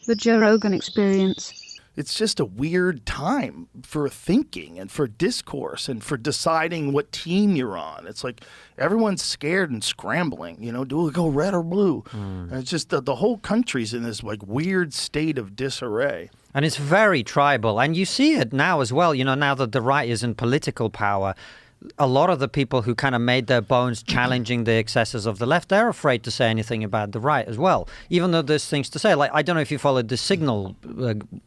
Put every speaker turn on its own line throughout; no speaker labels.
The Joe Rogan Experience.
It's just a weird time for thinking and for discourse and for deciding what team you're on. It's like everyone's scared and scrambling, do we go red or blue? And it's just the whole country's in this like weird state of disarray.
And it's very tribal. And you see it now as well, now that the right is in political power. A lot of the people who kind of made their bones challenging the excesses of the left, they're afraid to say anything about the right as well, even though there's things to say. Like, I don't know if you followed the Signal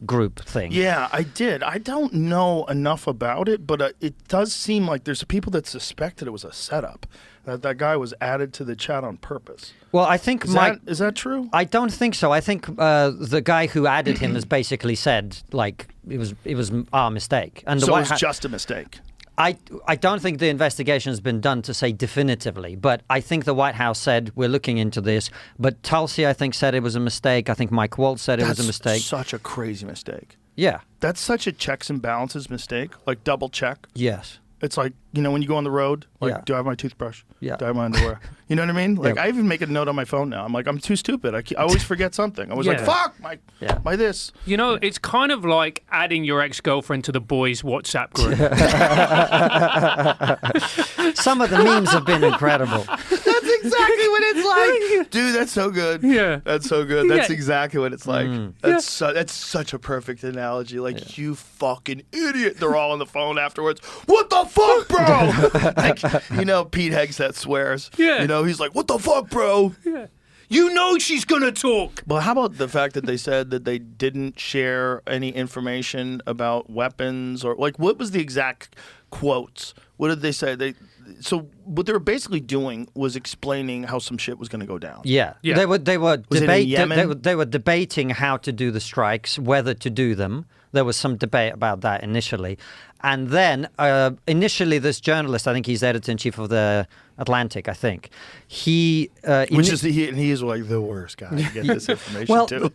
group thing.
Yeah, I did. I don't know enough about it, but it does seem like there's people that suspected it was a setup, that guy was added to the chat on purpose.
Well, I think
is that true?
I don't think so. I think the guy who added him has basically said, like, it was our mistake. And
so it was just a mistake.
I don't think the investigation has been done to say definitively, but I think the White House said we're looking into this. But Tulsi, I think, said it was a mistake. I think Mike Waltz said it was a mistake.
That's such a crazy mistake.
Yeah.
That's such a checks and balances mistake, like double check.
Yes.
It's like, when you go on the road, like, do I have my toothbrush?
Yeah.
Do I have my underwear? You know what I mean? Like, I even make a note on my phone now. I'm like, I'm too stupid. I always forget something. I was like, fuck, my this.
It's kind of like adding your ex-girlfriend to the boys' WhatsApp group.
Some of the memes have been incredible.
That's exactly what it's like. Dude, that's so good.
Yeah.
That's so good. That's exactly what it's like. That's such a perfect analogy. Like, you fucking idiot. They're all on the phone afterwards. What the fuck, bro? Like, Pete Hegseth swears.
Yeah.
He's like, what the fuck, bro?
Yeah. You know she's gonna talk.
Well, how about the fact that they said that they didn't share any information about weapons or like what was the exact quotes? What did they say? So what they were basically doing was explaining how some shit was going to go down.
Yeah. They were they were debating how to do the strikes, whether to do them. There was some debate about that initially. And then initially this journalist, I think he's editor-in-chief of the Atlantic, I think. He is like the worst guy to get this information to.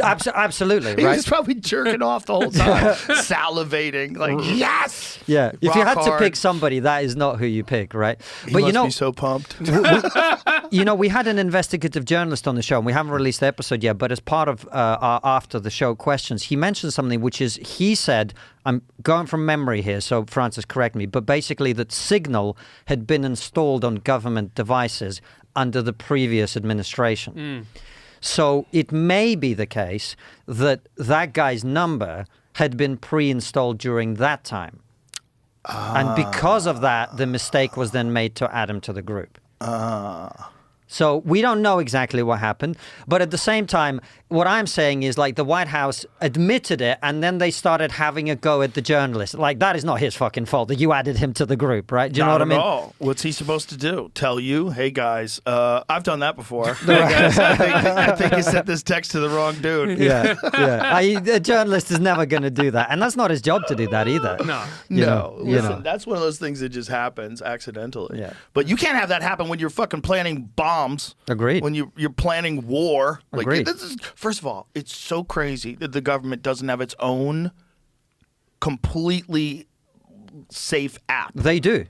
Absolutely, right?
He was probably jerking off the whole time, salivating, like, yes!
Yeah, if you had to pick somebody, that is not who you pick, right?
But must be so pumped.
We had an investigative journalist on the show, and we haven't released the episode yet, but as part of our after the show questions, he mentioned something which is, he said, I'm going from memory here, so Francis, correct me, but basically that Signal had been installed on government devices under the previous administration. So it may be the case that that guy's number had been pre-installed during that time. And because of that, the mistake was then made to add him to the group. So we don't know exactly what happened. But at the same time, what I'm saying is like the White House admitted it and then they started having a go at the journalist. Like that is not his fucking fault that you added him to the group, right? Do you know what I mean?
Not at all. What's he supposed to do? Tell you, hey guys, I've done that before. Hey guys, I think you sent this text to the wrong dude.
Yeah. A journalist is never going to do that. And that's not his job to do that either.
No. Listen, that's one of those things that just happens accidentally.
Yeah.
But you can't have that happen when you're fucking planning bombs.
Agreed.
When you're planning war.
Agreed.
Like, first of all, it's so crazy that the government doesn't have its own completely safe app.
They do.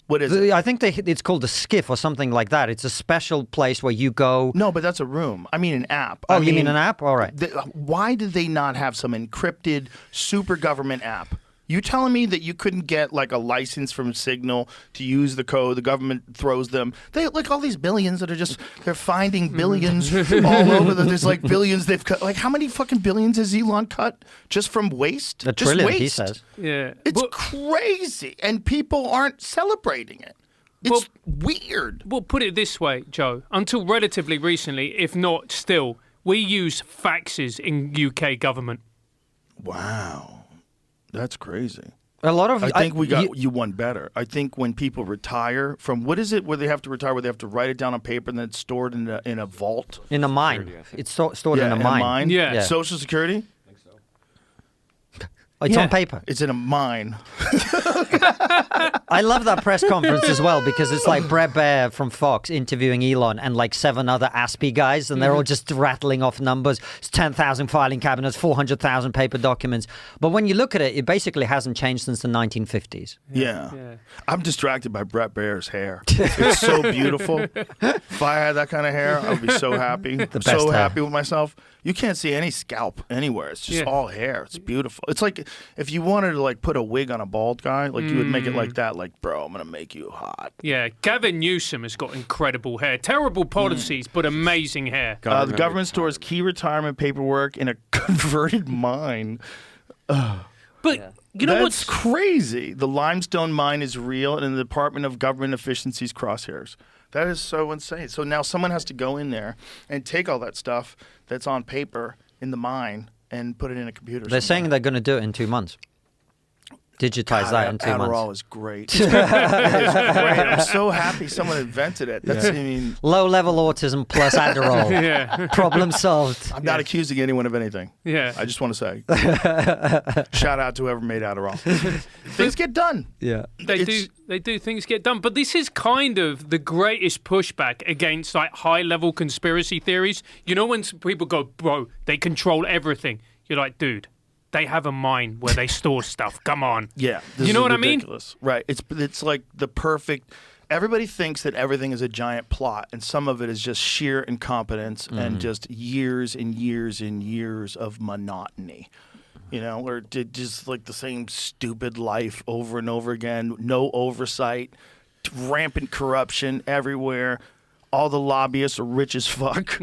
What is it?
I think it's called a skiff or something like that. It's a special place where you go.
No, but that's a room. I mean an app.
Oh, you mean an app? All right.
Why did they not have some encrypted super government app? You telling me that you couldn't get like a license from Signal to use the code? The government throws them. They like all these billions that are they're finding billions all over. There's like billions they've cut. Like how many fucking billions has Elon cut just from waste?
A trillion, he says.
Yeah,
it's crazy, and people aren't celebrating it. It's weird.
Well, put it this way, Joe. Until relatively recently, if not still, we use faxes in UK government.
Wow. That's crazy.
A lot of.
I think we got you one better. I think when people retire from what is it where they have to retire, where they have to write it down on paper and then it's stored in a vault?
In a mine. It's stored in a mine.
Yeah.
Social Security?
I think so.
Oh, it's
Yeah.
on paper.
It's in a mine.
I love that press conference as well because it's like Brett Baer from Fox interviewing Elon and like 7 other ASPI guys, and they're all just rattling off numbers. It's 10,000 filing cabinets, 400,000 paper documents. But when you look at it, it basically hasn't changed since the 1950s.
Yeah.
Yeah.
I'm distracted by Brett Baer's hair. It's so beautiful. If I had that kind of hair, I would be so happy.
best
So
hair.
happy with myself. You can't see any scalp anywhere. It's just
Yeah.
all hair. It's beautiful. It's like if you wanted to like put a wig on a bald guy, like you would make it like that. Like, bro, I'm gonna make you hot.
Yeah, Gavin Newsom has got incredible hair. Terrible policies, but amazing hair.
The government stores key retirement paperwork in a converted mine.
But you know
That's
what's
crazy. The limestone mine is real, and in the Department of Government Efficiency's crosshairs. That is so insane. So now someone has to go in there and take all that stuff that's on paper in the mine and put it in a computer.
They're saying they're going to do it in 2 months. Digitize that in 2
Adderall
months.
is great. It is great. I'm so happy someone invented it. That's, I mean,
Low-level autism plus Adderall.
yeah,
Problem solved.
I'm not accusing anyone of anything.
yeah.
I just want to say, shout out to whoever made Adderall. Things get done.
Yeah.
They do things get done, but this is kind of the greatest pushback against like high-level conspiracy theories. You know when people go, bro, they control everything. You're like, dude, they have a mine where they store stuff. Come on.
Yeah,
You know what I mean?
ridiculous. Right. It's like the perfect. Everybody thinks that everything is a giant plot, and some of it is just sheer incompetence and just years and years and years of monotony. You know, or just like the same stupid life over and over again. No oversight, rampant corruption everywhere. All the lobbyists are rich as fuck.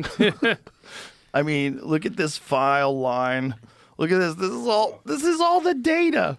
I mean, look at this file line. Look at this. This is all the data.